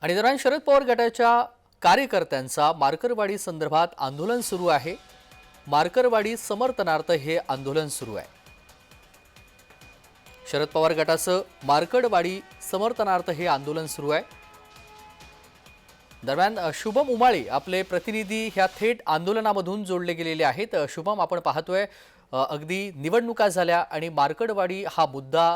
आणि दरम्यान शरद पवार गटाच्या कार्यकर्त्यांचा मार्करवाडी संदर्भात आंदोलन सुरू आहे। मार्करवाडी समर्थनार्थ हे आंदोलन सुरू आहे। शरद पवार गटाचं मार्करवाडी समर्थनार्थ हे आंदोलन सुरू आहे। दरम्यान शुभम उमाळी आपले प्रतिनिधी ह्या थेट आंदोलनामधून जोडले गेलेले आहेत। शुभम, आपण पाहतोय अगदी निवडणुका झाल्या आणि मार्करवाडी हा मुद्दा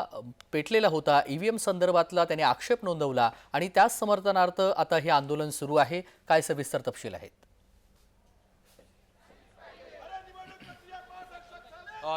पेटलेला होता। ईव्हीएम संदर्भातला त्याने आक्षेप नोंदवला आणि त्याच समर्थनार्थ आता हे आंदोलन सुरू आहे। काय सविस्तर तपशील आहेत?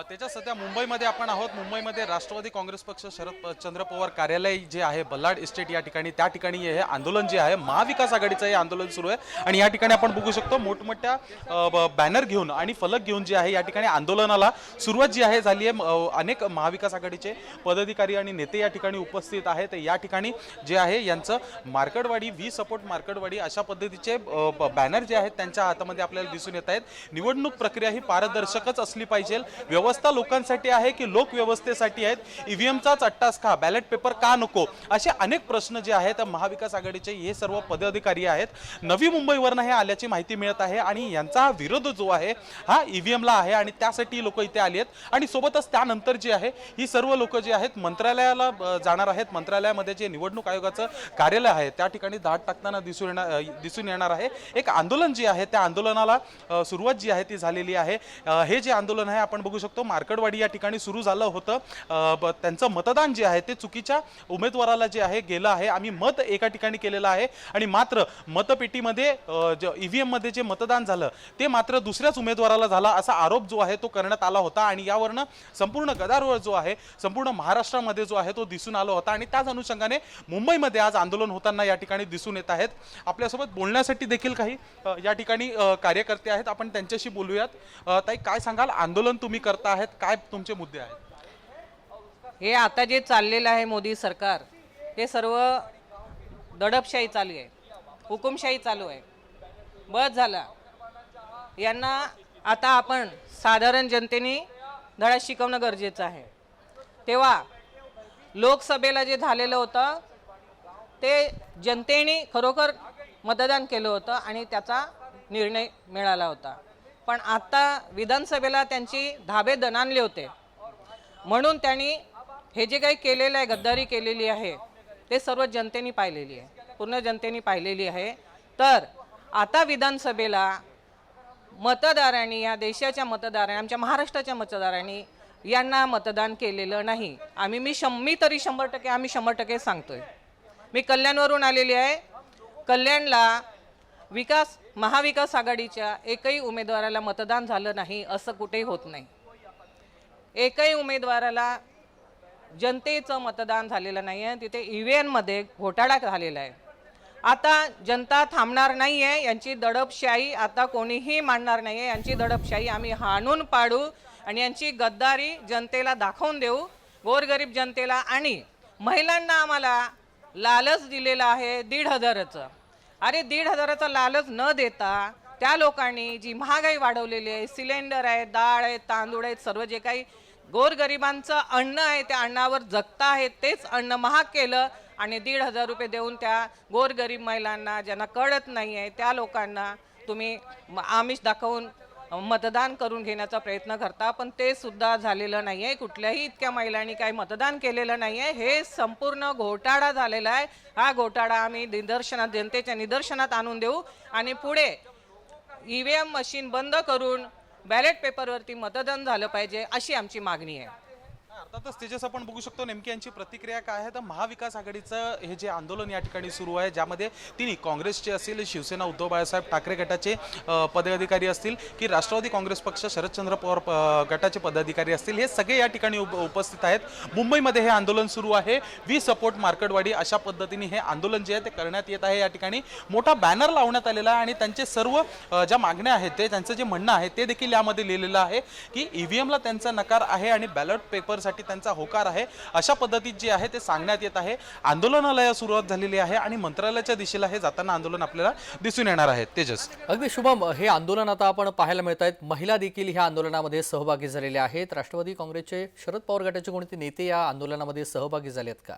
त्याच्या सध्या मुंबईमध्ये आपण आहोत। मुंबईमध्ये राष्ट्रवादी काँग्रेस पक्ष शरदचंद्र पवार कार्यालय जे आहे बल्लाड इस्टेट या ठिकाणी, त्या ठिकाणी हे आंदोलन जे आहे महाविकास आघाडीचं हे आंदोलन सुरू आहे। आणि या ठिकाणी आपण बघू शकतो मोठमोठ्या बॅनर घेऊन आणि फलक घेऊन जे आहे या ठिकाणी आंदोलनाला सुरुवात जी आहे झाली आहे। अनेक महाविकास आघाडीचे पदाधिकारी आणि नेते या ठिकाणी उपस्थित आहेत। या ठिकाणी जे आहे यांचं मार्करवाडी वी सपोर्ट मार्करवाडी अशा पद्धतीचे बॅनर जे आहेत त्यांच्या हातामध्ये आपल्याला दिसून येत आहेत। निवडणूक प्रक्रिया ही पारदर्शकच असली पाहिजे, व्यवस्था लोकांसाठी आहे की लोक व्यवस्थेसाठी आहेत, ईव्हीएमचाच अट्टास का, बॅलेट पेपर का नको, असे अनेक प्रश्न जे आहेत महाविकास आघाडीचे हे सर्व पदाधिकारी आहेत। नवी मुंबईवरनं हे आल्याची माहिती मिळत आहे आणि यांचा विरोध जो आहे हा ईव्हीएमला आहे आणि त्यासाठी लोक इथे आली आहेत। आणि सोबतच त्यानंतर जे आहे ही सर्व लोक जे आहेत मंत्रालयाला जाणार आहेत। मंत्रालयामध्ये जे निवडणूक आयोगाचं कार्यालय आहे त्या ठिकाणी दाट टाकताना दिसून येणार आहे। एक आंदोलन जे आहे त्या आंदोलनाला सुरुवात जी आहे ती झालेली आहे। हे जे आंदोलन आहे आपण बघू शकतो मार्करवाडी या ठिकाणी सुरू झालं होतं। त्यांचं मतदान जे आहे ते चुकीच्या उमेदवाराला जे आहे गेलं आहे। आम्ही मत एका ठिकाणी केलेलं आहे आणि मात्र मतपेटीमध्ये ईव्हीएम मध्ये जे मतदान झालं ते मात्र दुसऱ्याच उमेदवाराला झाला असा आरोप जो आहे तो करण्यात आला होता। आणि यावरनं संपूर्ण गदारोळ जो आहे संपूर्ण महाराष्ट्रामध्ये जो आहे तो दिसून आला होता आणि त्याच अनुषंगाने मुंबईमध्ये आज आंदोलन होताना या ठिकाणी दिसून येत आहेत। आपल्यासोबत बोलण्यासाठी देखील काही या ठिकाणी कार्यकर्ते आहेत, आपण त्यांच्याशी बोलूयात। ताई, काय सांगाल, आंदोलन तुम्ही करता आहेत, काय तुमचे मुद्दे आहेत? हे आता जे चाललेलं आहे मोदी सरकार, हे सर्व दडपशाही चालू आहे, हुकुमशाही चालू आहे। बस झाला, यांना आता आपण साधारण जनतेने धडा शिकवणं गरजेचं आहे। तेव्हा लोकसभेला जे झालेलं होतं ते जनतेने खरोखर मतदान केलं होतं आणि त्याचा निर्णय मिळाला होता। पण आता विधानसभेला त्यांची धाबे दणाणले होते, म्हणून त्यांनी हे जे काही केलेलं आहे, गद्दारी केलेली आहे, ते सर्व जनतेने पाहिलेली आहे, पूर्ण जनतेने पाहिलेली आहे। तर आता विधानसभेला मतदारांनी, या देशाच्या मतदारांनी, आमच्या महाराष्ट्राच्या मतदारांनी यांना मतदान केलेलं नाही। मी तरी 100% आम्ही 100% सांगतोय। मी कल्याणवरून आलेली आहे। कल्याणला महाविकास आघाडीच्या एकही उमेदवाराला मतदान झालं नाही असं कुठेही होत नाही। एकही उमेदवाराला जनतेचं मतदान झालेलं नाही आहे। तिथे ईव्हीएम मध्ये घोटाळा झालेला आहे। आता जनता थांबणार नाही आहे, यांची दडपशाही आता कोणीही मानणार नाही आहे। यांची दडपशाही आम्ही हाणून पाडू आणि यांची गद्दारी जनतेला दाखवून देऊ, गोरगरीब जनतेला। आणि महिलांना आम्हाला लालच दिलेला आहे 1,500चं। अरे 1,500चा लालच न देता त्या लोकांनी जी महागाई वाढवलेली आहे, सिलेंडर आहे, डाळ आहे, तांदूळ आहेत, सर्व जे काही गोरगरिबांचं अन्न आहे त्या अन्नावर जगता आहे तेच अन्न महाग केलं आणि 1,500 रुपये देऊन त्या गोरगरीब महिलांना, ज्यांना कळत नाही आहे त्या लोकांना तुम्ही आमिष दाखवून मतदान करून घेण्याचा प्रयत्न करता। पण ते सुद्धा झालेलं नाही आहे। कुठल्याही इतक्या महिलांनी काही मतदान केलेलं नाही आहे। हे संपूर्ण घोटाळा झालेला आहे। हा घोटाळा आम्ही जनतेच्या निदर्शनात आणून देऊ आणि पुढे ईव्हीएम मशीन बंद करून बॅलेट पेपरवरती मतदान झालं पाहिजे अशी आमची मागणी आहे। अर्थातच तेजस, आपण बघू शकतो नेमकी यांची प्रतिक्रिया काय आहे। तर महाविकास आघाडीचं हे जे आंदोलन या ठिकाणी सुरू आहे, ज्यामध्ये तिन्ही काँग्रेसचे असतील, शिवसेना उद्धव बाळासाहेब ठाकरे गटाचे पदाधिकारी असतील की राष्ट्रवादी काँग्रेस पक्ष शरदचंद्र पवार गटाचे पदाधिकारी असतील, हे सगळे या ठिकाणी उपस्थित आहेत। मुंबईमध्ये हे आंदोलन सुरू आहे। वी सपोर्ट मार्करवाडी अशा पद्धतीने हे आंदोलन जे आहे ते करण्यात येत आहे। या ठिकाणी मोठा बॅनर लावण्यात आलेला आहे आणि त्यांचे सर्व ज्या मागण्या आहेत ते, त्यांचं जे म्हणणं आहे ते देखील यामध्ये लिहिलेलं आहे की ईव्हीएमला त्यांचा नकार आहे आणि बॅलेट पेपर साठी त्यांचा होकार आहे, अशा पद्धतीत जे आहे ते सांगण्यात येत आहे। आंदोलनाला सुरुवात झालेली आहे आणि मंत्रालयाच्या दिशेला हे जाताना आंदोलन आपल्याला दिसून येणार आहे। तेजस, अगदी शुभम, हे आंदोलन आता आपण पाहायला मिळत आहेत। महिला देखील ह्या आंदोलनामध्ये सहभागी झालेल्या आहेत। राष्ट्रवादी काँग्रेसचे शरद पवार गटाचे कोणते नेते या आंदोलनामध्ये सहभागी झालेत का?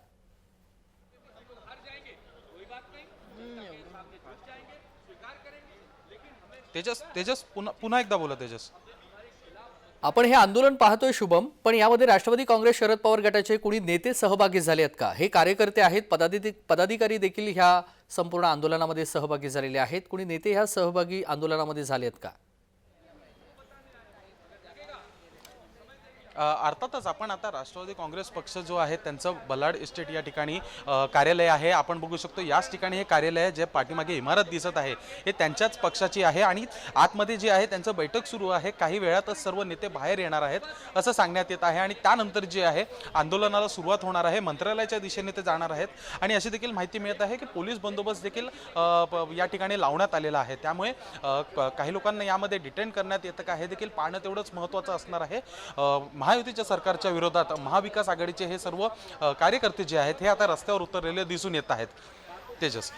तेजस तेजस पुन्हा एकदा बोला तेजस. आपण हे आंदोलन पाहतोय शुभम, पण यामध्ये राष्ट्रवादी काँग्रेस शरद पवार गटाचे कोणी नेते सहभागी झाले आहेत का? हे कार्यकर्ते आहेत, पदाधिकारी देखील ह्या संपूर्ण आंदोलनामध्ये सहभागी झालेले आहेत. कोणी नेते ह्या सहभागी आंदोलनामध्ये झाले आहेत का? अर्थातच आपण आता राष्ट्रवादी काँग्रेस पक्ष जो आहे त्यांचं बलाड इस्टेट या ठिकाणी कार्यालय आहे. आपण बघू शकतो याच ठिकाणी हे कार्यालय आहे, जे पाठीमागे इमारत दिसत आहे हे त्यांच्याच पक्षाची आहे आणि आतमध्ये जे आहे त्यांचं बैठक सुरू आहे. काही वेळातच सर्व नेते बाहेर येणार आहेत असं सांगण्यात येत आहे आणि त्यानंतर जे आहे आंदोलनाला सुरुवात होणार आहे. मंत्रालयाच्या दिशेने ते जाणार आहेत आणि अशी देखील माहिती मिळत आहे की पोलीस बंदोबस्त देखील या ठिकाणी लावण्यात आलेला आहे. त्यामुळे काही लोकांना यामध्ये डिटेन करण्यात येतं का हे देखील पाहणं तेवढंच महत्त्वाचं असणार आहे. महायुतीच्या सरकारच्या विरोधात महाविकास आघाडीचे हे सर्व कार्यकर्ते जे आहेत हे आता रस्त्यावर उतरलेले दिसून येत आहेत. तेजस.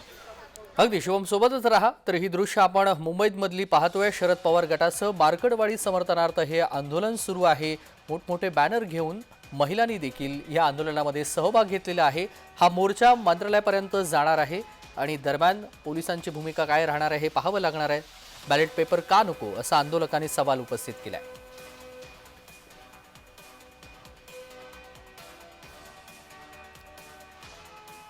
अगदी शुभम, सोबतच राहा. तर ही दृश्य आपण मुंबईत मधली पाहतोय. शरद पवार गटासह मार्कडवाडी समर्थनार्थ हे आंदोलन सुरू आहे. मोठमोठे बॅनर घेऊन महिलांनी देखील या आंदोलनामध्ये सहभाग घेतलेला आहे. हा मोर्चा मंत्रालयापर्यंत जाणार आहे आणि दरम्यान पोलिसांची भूमिका काय राहणार आहे हे पाहावं लागणार आहे. बॅलेट पेपर का नको असा आंदोलकांनी सवाल उपस्थित केलाय.